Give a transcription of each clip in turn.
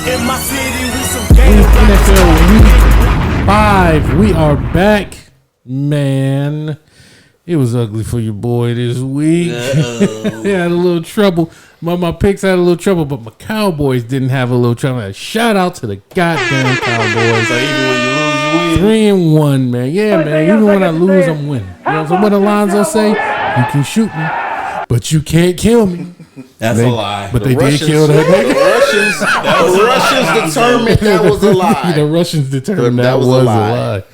In my city, we some game. NFL Week 5. We are back, man. It was ugly for your boy this week. He had a little trouble. My picks had a little trouble, but my Cowboys didn't have a little trouble. Shout out to the goddamn Cowboys. So even when you lose, you win. 3-1, man. Yeah, man. Even when I lose, I'm winning. You know what Alonzo say? You can shoot me, but you can't kill me. That's a lie. But they did kill that nigga. The Russians determined that was a lie. The Russians determined that was a lie.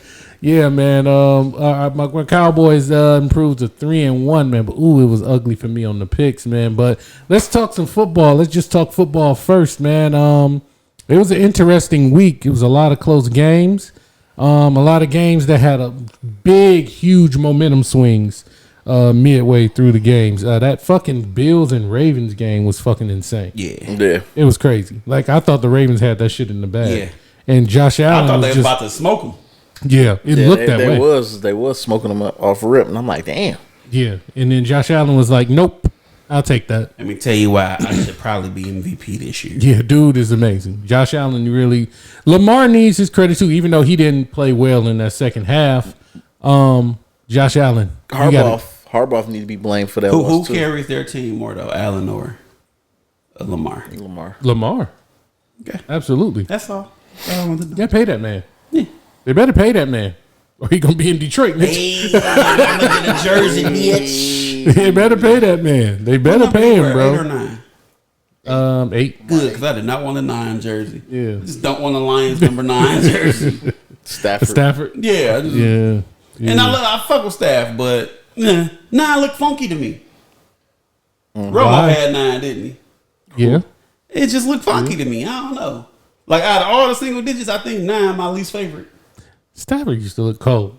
Yeah, man. My Cowboys improved to 3-1, man. But it was ugly for me on the picks, man. But let's talk some football. Let's just talk football first, man. It was an interesting week. It was a lot of close games. A lot of games that had a big, huge momentum swings midway through the games. That fucking Bills and Ravens game was fucking insane. Yeah. It was crazy. Like, I thought the Ravens had that shit in the bag. Yeah. And Josh Allen I thought they was were about to smoke them. Yeah, it looked that way. They was smoking them off rip, and I'm like, damn. Yeah, and then Josh Allen was like, nope, I'll take that. Let me tell you why I should probably be MVP this year. Yeah, dude is amazing. Josh Allen really... Lamar needs his credit too, even though he didn't play well in that second half. Josh Allen. Harbaugh need to be blamed for that. Who carries their team more, though, Allen or Lamar? Lamar. Okay. Absolutely. That's all. I want to do. Yeah, pay that man. Yeah. They better pay that man, or he gonna be in Detroit next. Hey, look at the jersey, bitch. They better pay that man. They better pay him, bro. 8 or 9? 8. Good, because I did not want a 9 jersey. Yeah. I just don't want the Lions number 9 jersey. Stafford. Yeah. Yeah. And I fuck with Staff, but 9 looked funky to me. Romo had 9, didn't he? Yeah. It just looked funky to me. I don't know. Like, out of all the single digits, I think 9 my least favorite. Stafford used to look cold.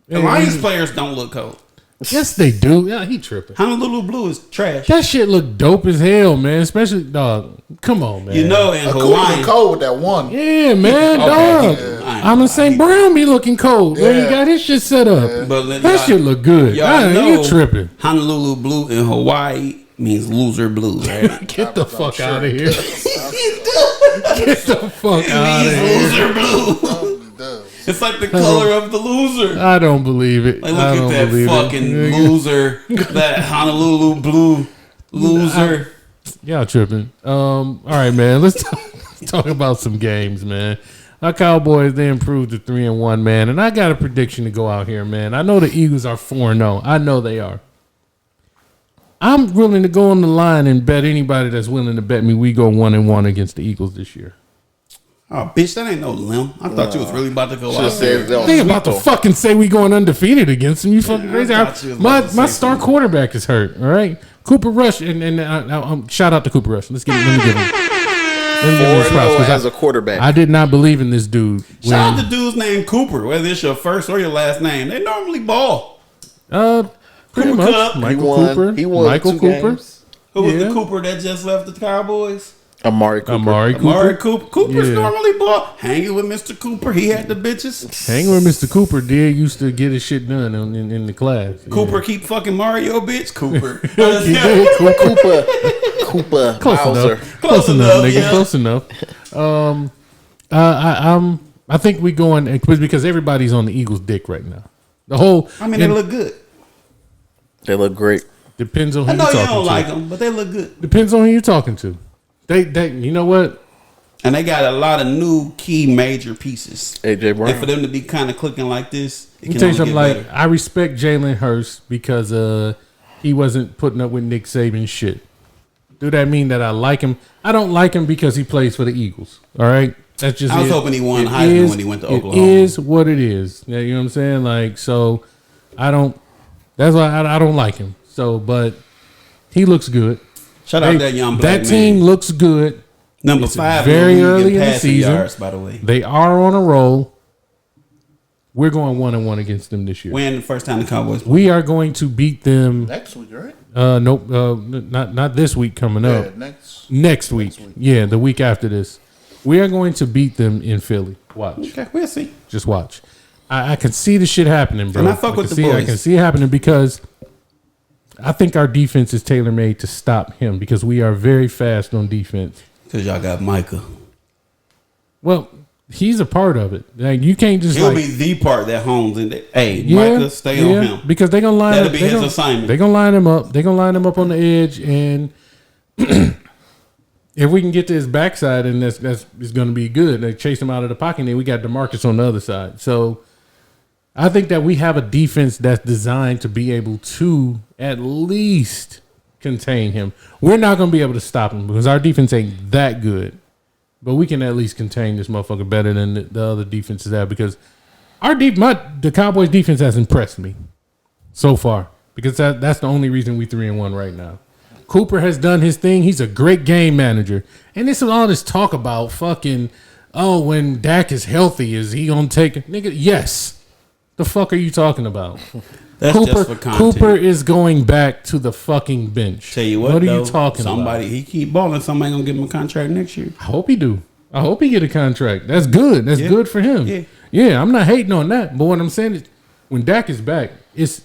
The Lions players don't look cold. Yes, they do. Yeah, he tripping. Honolulu Blue is trash. That shit look dope as hell, man. Especially, dog. Come on, man. You know, in Hawaii. Cold with that one. Yeah, man, dog. I'm in St. Brown be looking cold. Yeah. Man, he got his shit set up. Yeah. But that shit look good. You tripping. Honolulu Blue in Hawaii means loser blue, right? Get the fuck out of here. Get the fuck out of here. Loser blue. It's like the color of the loser. I don't believe it. Like, look at that fucking loser. That Honolulu Blue loser. Y'all tripping. All right, man. Let's talk about some games, man. Our Cowboys, they improved to 3-1, man. And I got a prediction to go out here, man. I know the Eagles are 4-0. I know they are. I'm willing to go on the line and bet anybody that's willing to bet me we go 1-1 against the Eagles this year. Oh, bitch, that ain't no limb. I thought you was really about to go out there. They about to fucking say we going undefeated against them. You fucking crazy. My star quarterback is hurt, all right? Cooper Rush, and shout out to Cooper Rush. Let me give him. As a quarterback. I did not believe in this dude. Shout out to dudes named Cooper, whether it's your first or your last name. They normally ball. Pretty much. Michael Cooper. He won Michael Cooper. Games. Who was the Cooper that just left the Cowboys? Amari Cooper. Cooper's normally ball. Hanging with Mr. Cooper. He had the bitches. Hanging with Mr. Cooper used to get his shit done in the class. Cooper keep fucking Mario, bitch. Cooper. Cooper. Close enough, nigga. Yeah. Close enough. I think we going because everybody's on the Eagles' dick right now. They look good. They look great. Depends on who you're talking to. I know you don't like them, but they look good. Depends on who you're talking to. They you know what? And they got a lot of new key major pieces. AJ Brown. And for them to be kind of clicking like this, it can tell you something. Like, I respect Jalen Hurts because he wasn't putting up with Nick Saban's shit. Do that mean that I like him? I don't like him because he plays for the Eagles. All right, that's just. I was hoping he won Heisman when he went to Oklahoma. It is what it is. You know what I'm saying? Like, so I don't. That's why I don't like him. So, but he looks good. Shout out that young black man. That team looks good. Number 5 very early in the season. Yards, by the way. They are on a roll. We're going 1-1 against them this year. When the first time the Cowboys play? We are going to beat them next week, right? Nope, not this week coming up. Next week. Yeah, the week after this. We are going to beat them in Philly. Watch. Okay, we'll see. Just watch. I can see the shit happening, bro. And I fuck with the boys. I can see it happening because I think our defense is tailor-made to stop him because we are very fast on defense. Because y'all got Micah. Well, he's a part of it. Like, you can't just He'll be the part that hones in there. Hey, Micah, stay on him. Because they're going to line That'll be his assignment. They're going to line him up. They're going to line him up on the edge. And if we can get to his backside, and that's going to be good. They chase him out of the pocket, and then we got DeMarcus on the other side. So I think that we have a defense that's designed to be able to at least contain him. We're not going to be able to stop him because our defense ain't that good. But we can at least contain this motherfucker better than the other defenses have, because the Cowboys defense has impressed me so far, because that's the only reason we 3-1 right now. Cooper has done his thing. He's a great game manager. And this is all this talk about fucking, when Dak is healthy, is he gonna take it? Nigga, yes. The fuck are you talking about? That's just for content. Cooper is going back to the fucking bench. Tell you what are though, you talking about? He keep balling. Somebody gonna give him a contract next year. I hope he do. I hope he get a contract. That's good. That's good for him. Yeah, I'm not hating on that. But what I'm saying is, when Dak is back, it's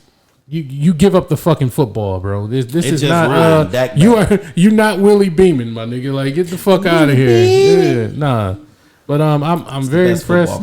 you give up the fucking football, bro. This is not you're not Willie Beeman, my nigga. Like, get the fuck out of here. Yeah, nah. But I'm very impressed.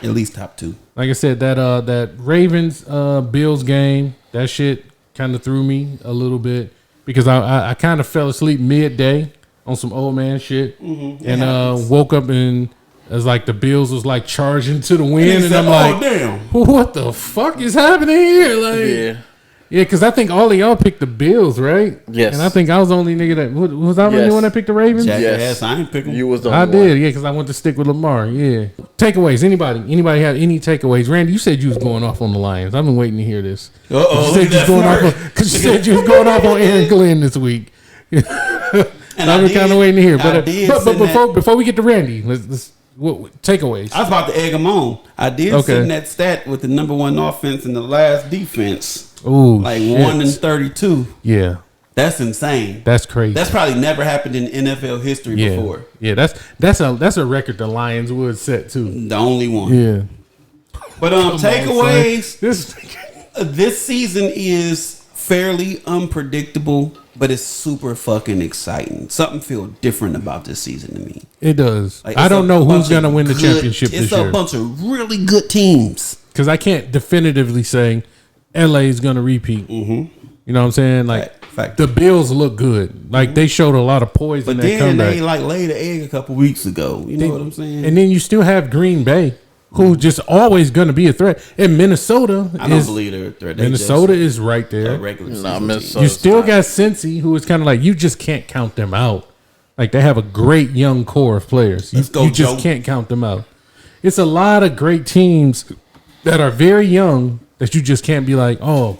At least top 2. Like I said, that Ravens Bills game, that shit kind of threw me a little bit, because I kind of fell asleep midday on some old man shit, and woke up and it was like the Bills was like charging to the wind, and I'm like, damn, what the fuck is happening here? Like, yeah, because I think all of y'all picked the Bills, right? Yes. And I think I was the only nigga that was I the only one that picked the Ravens. Yes, I ain't picking. You was the I only did, one. yeah, because I went to stick with Lamar. Yeah. Takeaways. Anybody had any takeaways? Randy, you said you was going off on the Lions. I've been waiting to hear this. You said you was going off on Aaron Glenn this week. And I've been kind of waiting to hear. But before we get to Randy, let's takeaways. I was about to egg him on. I did send that stat with the number 1 offense and the last defense. Ooh, like shit. 1-32. Yeah, that's insane. That's crazy. That's probably never happened in NFL history before. Yeah, that's a record the Lions would set too. The only one. Yeah. But takeaways. This season is fairly unpredictable, but it's super fucking exciting. Something feels different about this season to me. It does. Like, I don't know who's gonna win the championship this year. It's a bunch of really good teams. Because I can't definitively say LA is going to repeat. Mm-hmm. You know what I'm saying? Like, Fact. The Bills look good. Like, they showed a lot of poise in that comeback. But then they like laid an egg a couple weeks ago. You know what I'm saying? And then you still have Green Bay, who's just always going to be a threat. And Minnesota I don't believe they're a threat. Minnesota is right there. You still got Cincy, who is kind of like, you just can't count them out. Like, they have a great young core of players. You just can't count them out. It's a lot of great teams that are very young that you just can't be like, oh,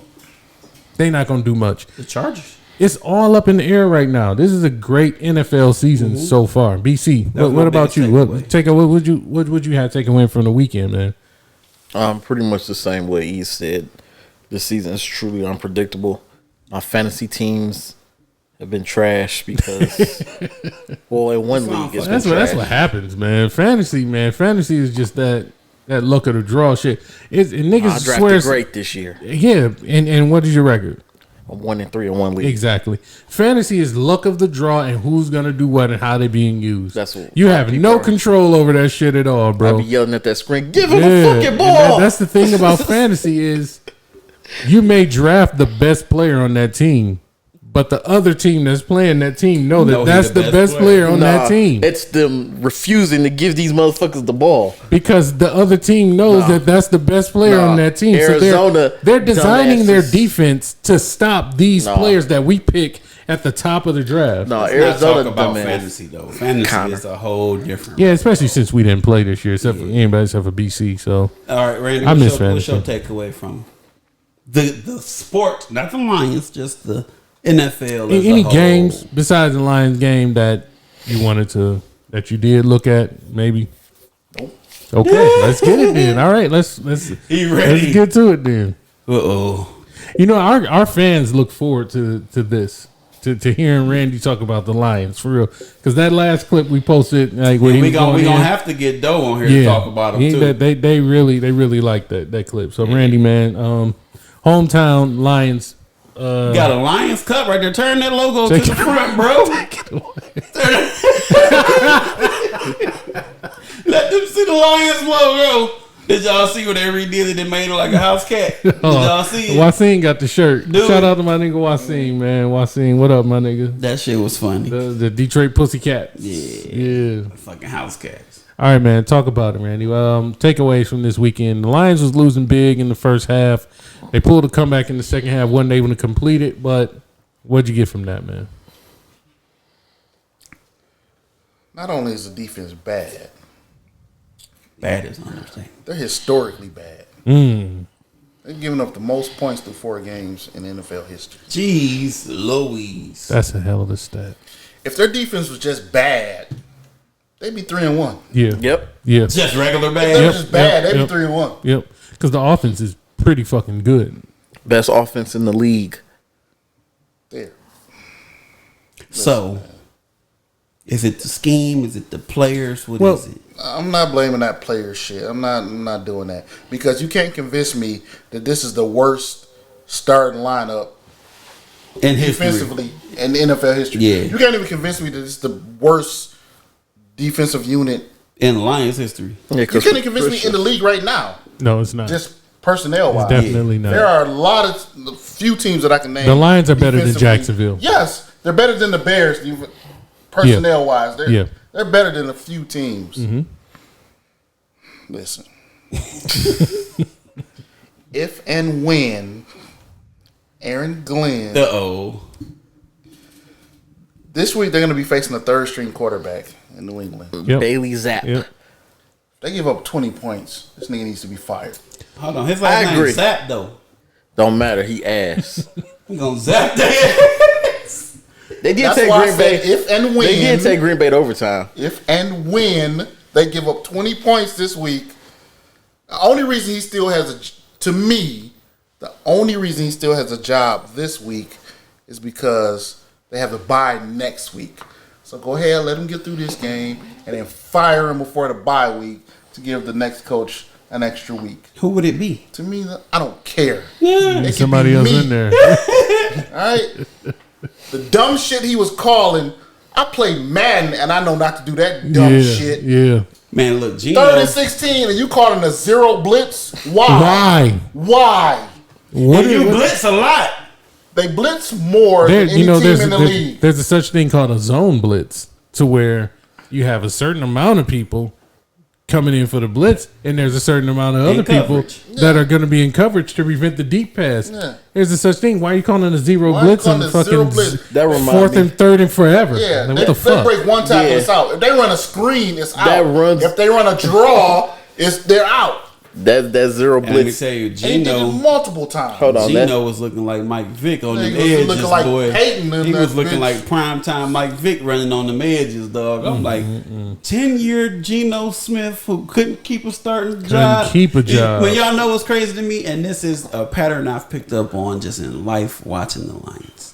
they're not going to do much. The Chargers. It's all up in the air right now. This is a great NFL season so far. BC, what about you? What would you have taken away from the weekend, man? Pretty much the same way he said. This season is truly unpredictable. My fantasy teams have been trash because, well, in one league, it's been trash. That's what happens, man. Fantasy is just that luck of the draw shit. Niggas I drafted great this year. Yeah, and what is your record? I'm 1-3 in one league. Exactly. Fantasy is luck of the draw and who's gonna do what and how they're being used. That's what you have no control over that shit at all, bro. I be yelling at that screen, give him a fucking ball. That's the thing about fantasy is you may draft the best player on that team, but the other team that's playing that team know that's the best player on that team. It's them refusing to give these motherfuckers the ball because the other team knows that's the best player on that team. Arizona, so they're designing their defense to stop these players that we pick at the top of the draft. No, Arizona talk about fantasy though. Fantasy is a whole different. Yeah, especially since we didn't play this year, except for anybody except for BC. So all right, Randy, what's your takeaway from the sport, not the Lions, just the NFL. Any games besides the Lions game that you did look at? Maybe. Nope. Okay, let's get it then. All right, let's get to it then. You know, our fans look forward to this. To hearing Randy talk about the Lions for real, because that last clip we posted, like we gonna have to get Doe on here to talk about them too. They really like that clip. So Randy, man, hometown Lions. You got a Lions cup right there. Turn that logo to the front, bro. Let them see the Lions logo. Did y'all see what they redid it and made it like a house cat? Did y'all see it? Wasim got the shirt. Dude. Shout out to my nigga Wasim, man. Wasim, what up, my nigga? That shit was funny. The Detroit Pussycats. Yeah. Fucking house cats. All right, man. Talk about it, Randy. Takeaways from this weekend. The Lions was losing big in the first half. They pulled a comeback in the second half. Wasn't able to complete it, but what'd you get from that, man? Not only is the defense bad, Bad is understatement. they're historically bad. Mm. They've given up the most points through 4 games in NFL history. Jeez Louise. That's a hell of a stat. If their defense was just bad, they'd be 3-1. Yeah. Yep. Yeah. Just regular If bad. they were just bad, they'd be 3-1. Yep. Because the offense is pretty fucking good. Best offense in the league. There. So, is it the scheme? Is it the players? What is it? I'm not blaming that player shit. I'm not doing that. Because you can't convince me that this is the worst starting lineup In history. defensively in NFL history. Yeah. You can't even convince me that it's the worst defensive unit. In Lions history. Yeah, You can't even convince me in the league right now. No, it's not. Just personnel wise. Definitely not. There are a few teams that I can name. The Lions are better than defensively. Jacksonville. Yes, they're better than the Bears. Personnel wise, they're better than a few teams. Mm-hmm. Listen, if and when Aaron Glenn this week they're going to be facing a third string quarterback in New England. Yep. Bailey Zapp. Yep. They give up 20 points. This nigga needs to be fired. Hold on. His last name Zap, though. Don't matter. He ass. We gonna zap that. They did That's take why Green I Bay. said if and when They did take Green Bay to overtime. If and when they give up 20 points this week, the only reason he still has the only reason he still has a job this week is because they have a bye next week. So go ahead, let him get through this game, and then fire him before the bye week to give the next coach an extra week. Who would it be? To me, I don't care. Yeah. It could Somebody be else me. in there. All right? The dumb shit he was calling, I played Madden, and I know not to do that dumb shit. Yeah. Man, look, Gino. 3rd and 16, and you calling a zero blitz? Why? Why? What You is- blitz a lot. They blitz more than any team in the league. There's a such thing called a zone blitz, to where you have a certain amount of people coming in for the blitz, and there's a certain amount of other people coverage. that are going to be in coverage to prevent the deep pass. Yeah. There's a such thing. Why are you calling it a zero Why you blitz calling and it a zero fucking blitz? That reminds 4th me. and 3rd and forever? Yeah, Like, they, what the fuck? they break one tackle, Yeah. it's out. If they run a screen, it's out. That runs- If they run a draw, they're out. That zero And let me blitz. tell you, And he did it Gino. multiple times. Hold on. that- Gino was looking like Mike Vick on Yeah, them he was edges, looking like boy. Peyton in He was that looking bitch. like primetime Mike Vick running on them edges, dog. I'm like, 10-year Geno Smith who couldn't keep a starting job. keep a job. When y'all know what's crazy to me, and this is a pattern I've picked up on just in life watching the Lions.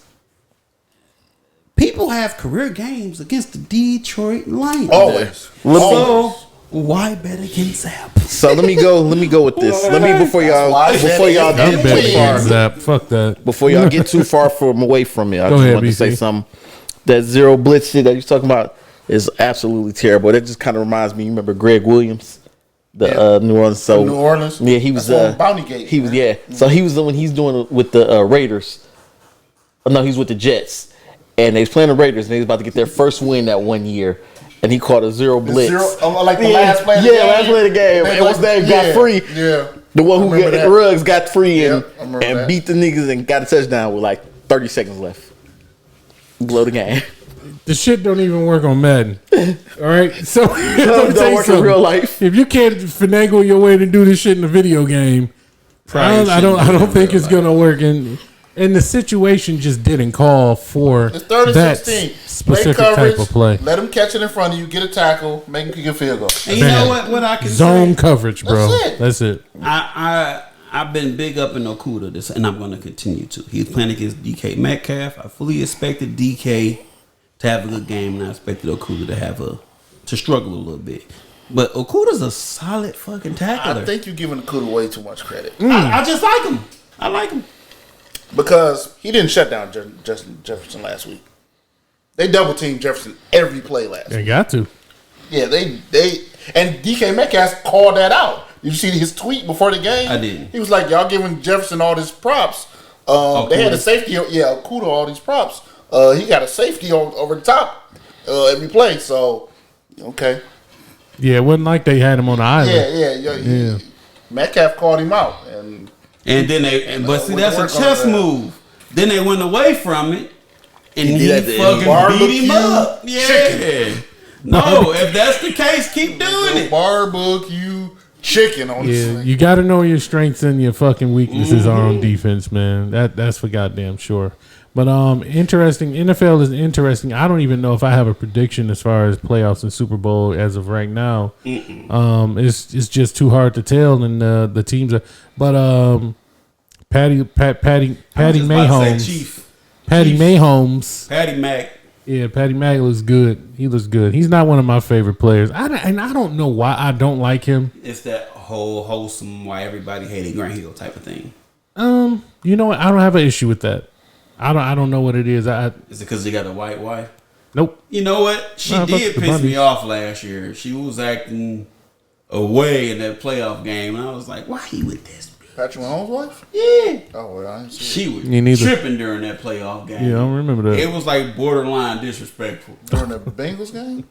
People have career games against the Detroit Lions. Always. So why bet against Zap? So let me go with this. Let me before y'all That's why I I'm bet betting win. against Zap. Fuck that. before y'all get too far from away from it, I Go just ahead, want to say BC. something. That zero blitz shit that you're talking about is absolutely terrible. That just kind of reminds me. You remember Greg Williams, the New Orleans. So New Orleans? Yeah, he was That's on Bounty Gate, He was man. So he was the one he's doing it with the Raiders. Oh, no, he's with the Jets, and they was playing the Raiders, and they was about to get their first win that one year. And he caught a zero blitz. Like the last play of the game? last play of the game. And what's that? Got free. Yeah. The one I who remember got that. Ruggs got free and Yep, I remember that. beat the niggas and got a touchdown with like 30 seconds left. Blow the game. The shit don't even work on Madden. All right, so let me Don't tell you work in something. real life. If you can't finagle your way to do this shit in a video game, I don't think it's gonna work. And the situation just didn't call for It's 3rd and that 16. specific Play coverage, type of play. Let him catch it in front of you, get a tackle, make him kick a field goal. And you know what I can Zone say? coverage, bro. That's it. That's it. I've been big up in Okuda this, and I'm going to continue to. He's playing against DK Metcalf. I fully expected DK to have a good game, and I expected Okuda to struggle a little bit. But Okuda's a solid fucking tackler. I think you're giving Kuda way too much credit. I just like him. I like him. Because he didn't shut down Justin Jefferson last week. They double teamed Jefferson every play last They week. got to. Yeah, they and DK Metcalf called that out. Did you see his tweet before the game? I didn't. He was like, "Y'all giving Jefferson all these props. They had a safety. Yeah, Okuda all these props. He got a safety over the top every play. So, okay. Yeah, it wasn't like they had him on the island. Yeah. Metcalf called him out, and then but see, that's a chess move. Then they went away from it, and he fucking beat him up. Yeah. Chicken. No, if that's the case, keep doing it. Barbecue chicken on the Yeah, you got to know your strengths and your fucking weaknesses are on defense, man. That's for goddamn sure. But interesting. NFL is interesting. I don't even know if I have a prediction as far as playoffs and Super Bowl as of right now. It's just too hard to tell, and the teams are. But Patty Mahomes. Yeah, Patty Mac looks good. He looks good. He's not one of my favorite players. I don't know why I don't like him. It's that whole wholesome why everybody hated Grant Hill type of thing. You know what? I don't have an issue with that. I don't know what it is. Is it because he got a white wife? Nope. You know what? She did piss me off last year. She was acting away in that playoff game, and I was like, why he with this? Patrick Mahomes' wife? Yeah. Oh, well, I didn't see she was tripping during that playoff game. Yeah, I don't remember that. It was like borderline disrespectful. During the Bengals game?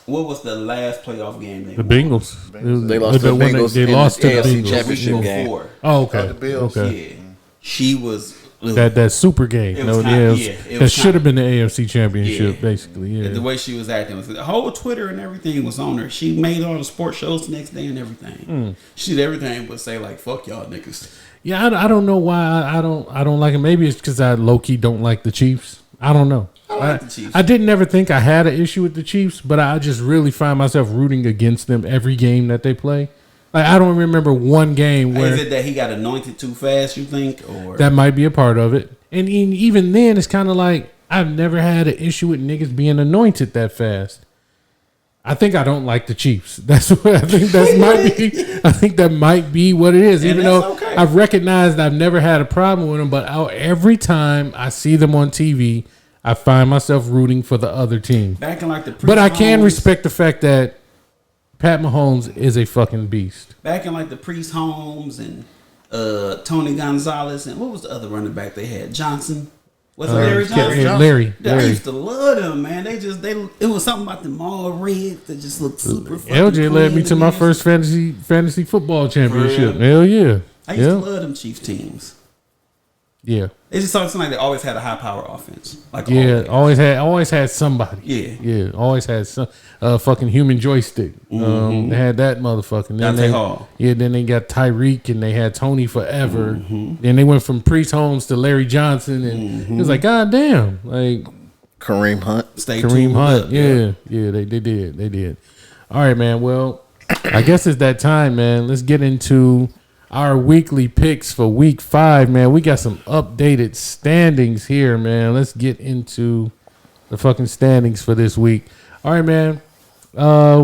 What was the last playoff game they won? Bengals. They lost to the Bengals. They lost to the AFC Bengals. Championship game. Oh, okay. The Bills. Okay. Yeah. She was... That super game. That should have been the AFC Championship, basically. Yeah. The way she was acting, the whole Twitter and everything was on her. She made all the sports shows the next day and everything. She did everything but say like, "Fuck y'all niggas." Yeah, I don't know why I don't like him. Maybe it's because I low key don't like the Chiefs. I don't know. I like the Chiefs. I didn't ever think I had an issue with the Chiefs, but I just really find myself rooting against them every game that they play. Like, I don't remember one game where... Is it that he got anointed too fast, you think? Or that might be a part of it. And even then, it's kind of like, I've never had an issue with niggas being anointed that fast. I think I don't like the Chiefs. That's what I think I think that might be what it is. Even though I've recognized I've never had a problem with them, but every time I see them on TV, I find myself rooting for the other team. Back in like the but I can respect the fact that Pat Mahomes is a fucking beast. Back in like the Priest Holmes and Tony Gonzalez and what was the other running back they had? Johnson. Was it Larry Johnson? Larry. I used to love them, man. It was something about them all red that just looked super fucking LJ led me to my first fantasy football championship. Hell yeah. I used to love them Chiefs teams. Yeah. It just seemed like they always had a high power offense. Like always had somebody. Yeah. Always had some fucking human joystick. They had that motherfucking. Then they got Tyreek and they had Tony forever. Then they went from Priest Holmes to Larry Johnson and it was like, God damn, like Kareem Hunt. Kareem Hunt. Yeah, they did. All right, man. Well, I guess it's that time, man. Let's get into our weekly picks for week 5, man. We got some updated standings here, man. Let's get into the fucking standings for this week. All right, man.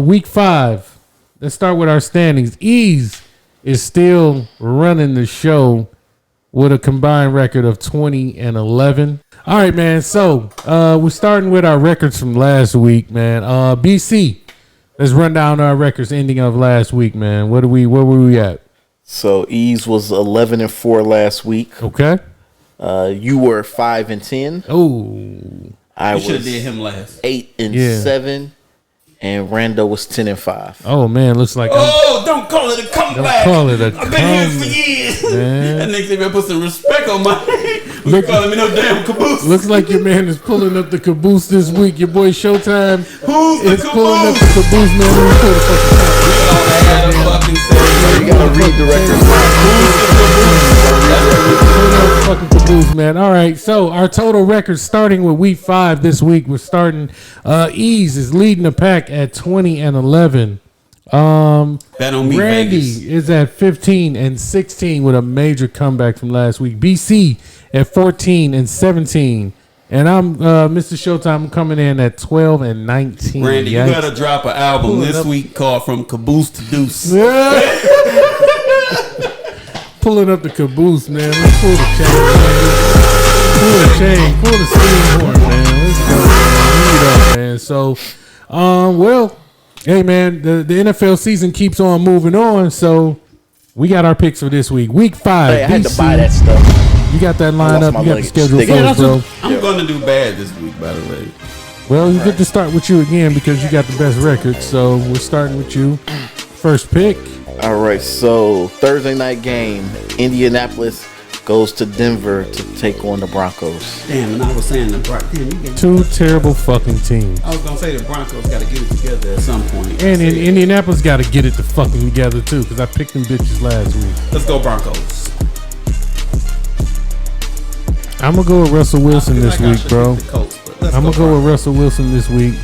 Week 5. Let's start with our standings. Ease is still running the show with a combined record of 20-11. All right, man. So we're starting with our records from last week, man. BC, let's run down our records ending of last week, man. Where were we at? So Ease was 11-4 last week. Okay. You were 5-10. Oh, I should have was did him last. 8-7, and Rando was 10-5. Oh man, looks like don't call it a comeback. Don't call it a I've been here for years. Man. That nigga better put some respect on my name. Look, calling me no damn caboose. Looks like your man is pulling up the caboose this week. Your boy Showtime is pulling up the caboose, man. Let me pull the You gotta read the record. fucking caboose, man. All right, so our total record starting with week 5 this week. We're starting. Ease is leading the pack at 20-11. Bet on me, Randy Vegas. is at 15-16 with a major comeback from last week. BC at 14-17. And I'm Mr. Showtime. I'm coming in at 12-19. Randy, you gotta drop an album this week called From Caboose to Deuce. Pulling up the caboose, man. Let's pull the chain, man. Pull the steam horn, man. Let's go, man. Lead up, man. So Well, hey man, the NFL season keeps on moving on, so we got our picks for this week. Week 5. Hey, I had to BC. buy that stuff. You got that lined up. You got the schedule for us, bro. I'm going to do bad this week, by the way. Well, you get to start with you again because you got the best record. So we're starting with you. First pick. All right, so Thursday night game, Indianapolis goes to Denver to take on the Broncos. Damn, and I was saying the Broncos. Two terrible fucking teams. I was going to say the Broncos got to get it together at some point. And Indianapolis got to get it to fucking together too because I picked them bitches last week. Let's go Broncos. I'm going to go with Russell Wilson this week, bro. I'm going to go with Russell Wilson this week.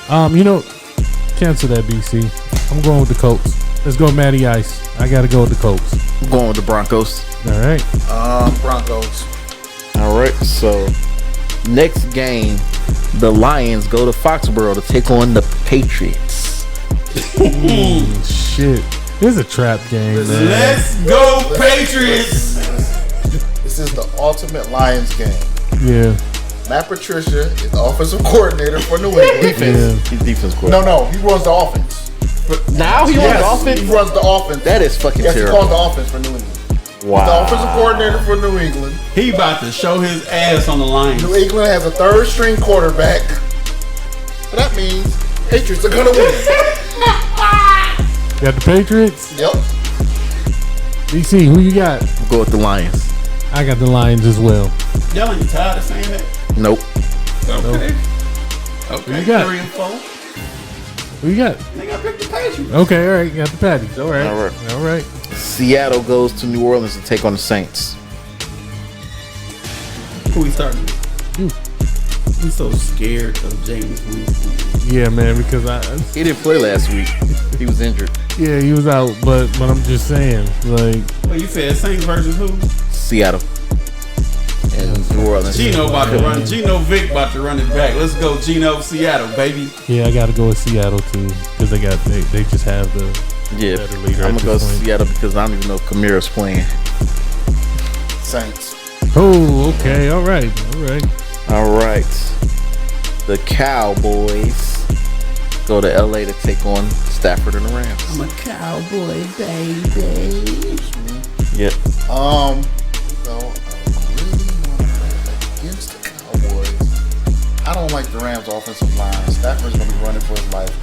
Cancel that, BC. I'm going with the Colts. Let's go Matty Ice. I got to go with the Colts. I'm going with the Broncos. All right. Broncos. All right, so next game, the Lions go to Foxborough to take on the Patriots. Shit. This is a trap game, man. Let's go Patriots. This is the ultimate Lions game. Yeah. Matt Patricia is the offensive coordinator for New England. He's defense coordinator. No, he runs the offense. Now he runs the offense? He runs the offense. That is fucking yes, terrible. He calls the offense for New England. Wow. He's the offensive coordinator for New England. He about to show his ass on the Lions. New England has a third string quarterback. So that means Patriots are gonna win. You got the Patriots? Yep. BC, who you got? Go with the Lions. I got the Lions as well. Y'all ain't tired of saying that? Nope. Okay. Okay. Who you got? 3 and 4. Who you got? Think I picked the Patriots. Okay, all right. You got the Patties. All right. All right. All right. Seattle goes to New Orleans to take on the Saints. Who we starting with? You. I'm so scared of James Winston. Yeah, man, because He didn't play last week. He was injured. yeah, he was out, but I'm just saying, like, Well, you said Saints versus who? Seattle. And New Orleans. Gino about to run. Gino Vic about to run it back. Let's go, Gino Seattle, baby. yeah, I got to go with Seattle too because they just have the Yeah, better leader I'm at going to go this point. Seattle because I don't even know if Kamira's playing. Saints. Oh, okay, all right. All right. The Cowboys go to LA to take on Stafford and the Rams. I'm a cowboy, baby. Yep. So I really want to bet against the Cowboys. I don't like the Rams' offensive line. Stafford's gonna be running for his life.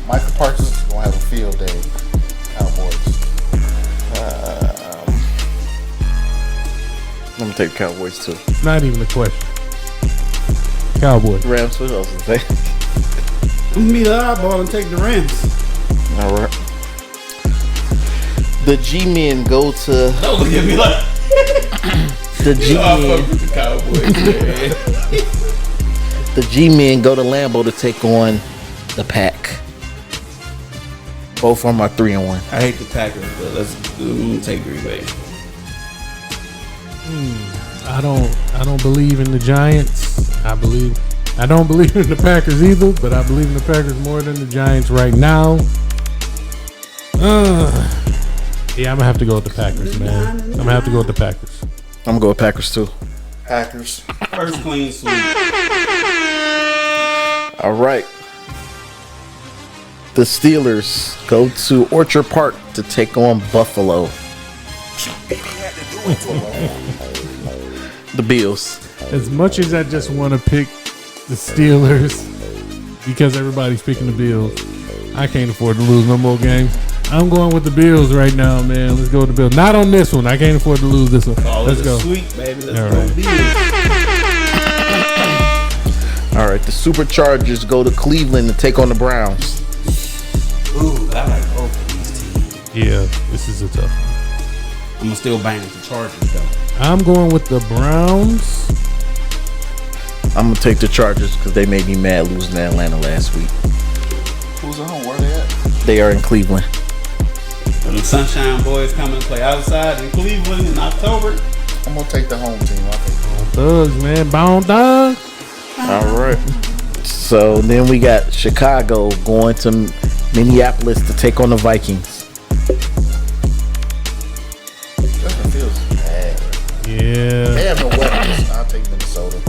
Michael Parsons is gonna have a field day. Cowboys. I'm going to take Cowboys too. It's not even a question. Cowboys. Rams, what else is there? I'm gonna be the eyeball and take the Rams. All right. The G-Men go to... Don't look at me like The G-Men... fuck with the Cowboys, man. The G-Men go to Lambeau to take on the Pack. Both of them are 3-1. I hate the Packers, but let's take Green Bay. I don't believe in the Giants. I don't believe in the Packers either, but I believe in the Packers more than the Giants right now. Yeah, I'm gonna have to go with the Packers, man. I'm gonna have to go with the Packers. I'm going to go with Packers too. Packers. First clean sweep. All right. The Steelers go to Orchard Park to take on Buffalo. The Bills. As much as I just want to pick the Steelers because everybody's picking the Bills, I can't afford to lose no more games. I'm going with the Bills right now, man. Let's go with the Bills. Not on this one. I can't afford to lose this one. Let's go. Sweet, baby. Let's All go, right. Bills. All right. The Superchargers go to Cleveland to take on the Browns. Ooh, I like both of these teams. Yeah, this is a tough one. I'm gonna still bang with the Chargers though. I'm going with the Browns. I'm going to take the Chargers because they made me mad losing to Atlanta last week. Who's at home? Where they at? They are in Cleveland. And the Sunshine Boys coming to play outside in Cleveland in October. I'm gonna take the home team. I'll take the Thugs, man. Bone thugs. All right. So then we got Chicago going to Minneapolis to take on the Vikings. Justin Fields is bad. Yeah. They have no weapons. I'll take Minnesota.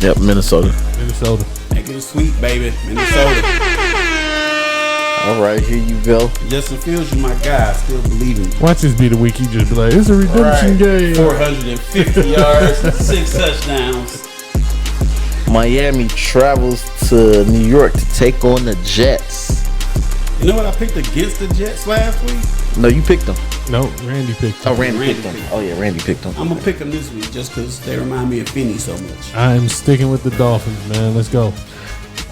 Yep, Minnesota. Minnesota. Hey, give Get a sweep, baby. Minnesota. All right, here you go. Justin Fields, you my guy. I still believe in you. Watch this be the week. You just be like, it's a redemption game. 450 yards, 6 touchdowns. Miami travels to New York to take on the Jets. You know what I picked against the Jets last week? No, you picked them. No, Randy picked him. Oh, Randy picked them. Oh, yeah, Randy picked them. I'm going to pick them this week just because they remind me of Finney so much. I'm sticking with the Dolphins, man. Let's go.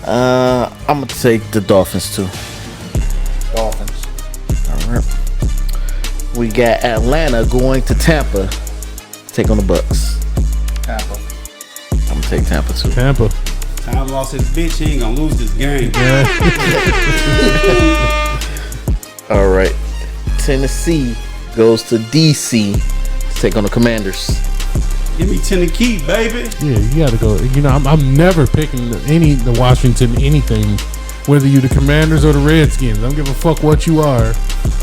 I'm going to take the Dolphins, too. Dolphins. All right. We got Atlanta going to Tampa to take on the Bucks. Tampa. I'm going to take Tampa, too. Tampa. Tom lost his bitch. He ain't going to lose this game. Yeah. All right. Tennessee goes to DC to take on the Commanders. Give me Tennessee, baby. Yeah, you got to go. You know, I'm never picking the Washington anything, whether you the Commanders or the Redskins. I don't give a fuck what you are.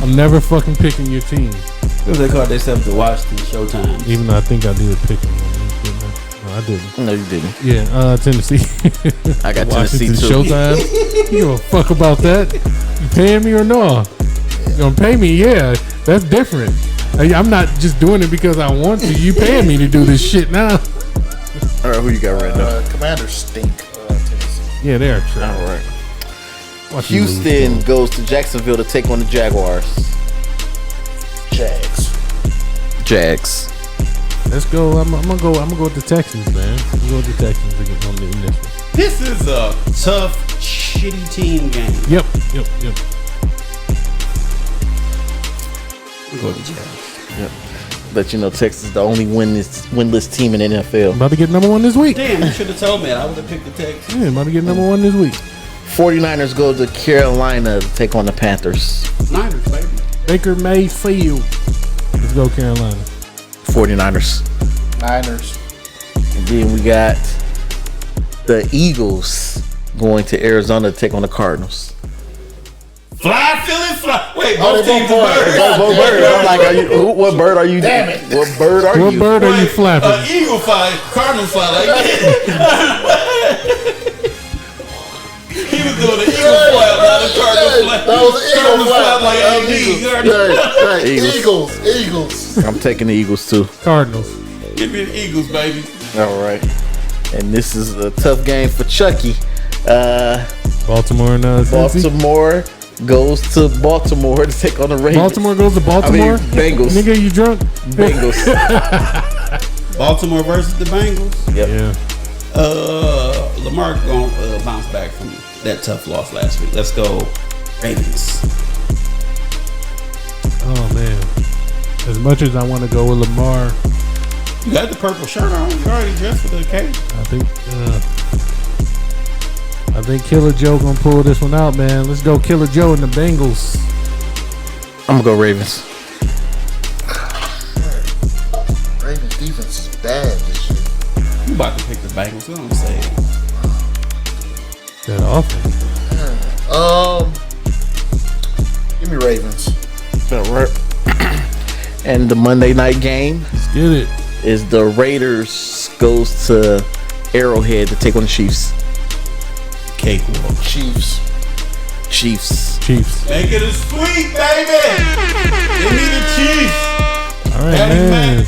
I'm never fucking picking your team. Because they called themselves the Washington Showtime. Even though I think I did pick them. No, I didn't. No, you didn't. Yeah, Tennessee. I got Tennessee, Washington too. Showtime. You give a fuck about that? You paying me or no? You gonna pay me? Yeah, that's different. I'm not just doing it because I want to. You paying me to do this shit now. All right, who you got right now? Commanders stink. Tennessee. Yeah, they're trash. All right. Watch you lose, Houston bro. goes to Jacksonville to take on the Jaguars. Jags. Let's go. I'm gonna go with the Texans, man. I'm gonna go with the Texans again on the initial. This is a tough, shitty team game. Yep. We'll go with the Jags. Yep. But you know, Texas is the only winless team in the NFL. About to get number one this week. Damn, you should have told me that. I would have picked the Texans. Yeah, about to get number one this week. 49ers go to Carolina to take on the Panthers. Niners, baby. Baker Mayfield. Let's go Carolina. 49ers. Niners. And then we got the Eagles going to Arizona to take on the Cardinals. Fly, Philly, fly. Wait, Oh, both they teams both are birds. birds. What bird? I'm like, what bird are you? Damn it. What bird are What you? bird are you Wait, flapping? Eagle fly, Cardinal fly like that. He was doing the Eagle flap, not the Cardinal flap. That was an Cardinal Eagle flap. like AD. Eagles. Eagles. I'm taking the Eagles too. Cardinals. Give me the Eagles, baby. All right. And this is a tough game for Chucky. Baltimore and Cincy. Baltimore goes to Baltimore to take on the Ravens. Baltimore goes to Baltimore. Bengals. Nigga, you drunk? Bengals. Baltimore versus the Bengals. Yep. Yeah. Lamar gonna bounce back from that tough loss last week. Let's go Ravens. Oh man. As much as I want to go with Lamar, You got the purple shirt on. You already dressed for the occasion. I think Killer Joe gonna pull this one out, man. Let's go Killer Joe and the Bengals. I'm gonna go Ravens. Ravens defense is bad this year. You about to pick the Bengals? What I'm saying. That offense. Give me Ravens. All right. And the Monday night game Let's get it. is the Raiders goes to Arrowhead to take on the Chiefs. Cakewalk. Chiefs. Chiefs. Chiefs. Make it a sweet, baby. Give me the Chiefs. All right, Patty man. Mac.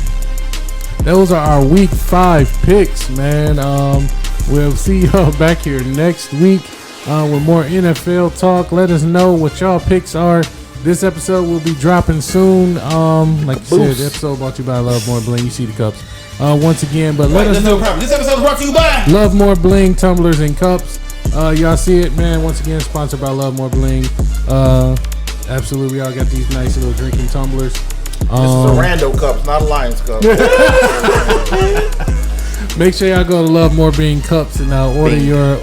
Those are our week 5 picks, man. We'll see y'all back here next week with more NFL talk. Let us know what y'all picks are. This episode will be dropping soon. Like Caboose. you said, the episode brought to you by Love More Bling. You see the cups once again, but let us That's know. no problem. This episode is brought to you by Love More Bling tumblers and cups. Y'all see it, man. Once again, sponsored by Love More Bling. Absolutely, we all got these nice little drinking tumblers. This is a Rando Cups, not a Lions Cup. Make sure y'all go to Love More Bling Cups and order your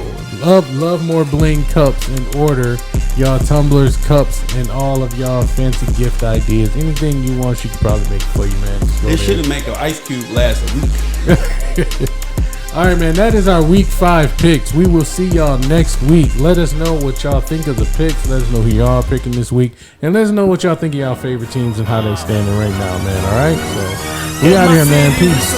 Love More Bling Cups and order y'all tumblers, cups, and all of y'all fancy gift ideas. Anything you want, she can probably make it for you, man. Just go This there. should make an ice cube last a week. All right, man. That is our week 5 picks. We will see y'all next week. Let us know what y'all think of the picks. Let us know who y'all are picking this week, and let us know what y'all think of y'all favorite teams and how they standing right now, man. All right, so we out here, man. Peace.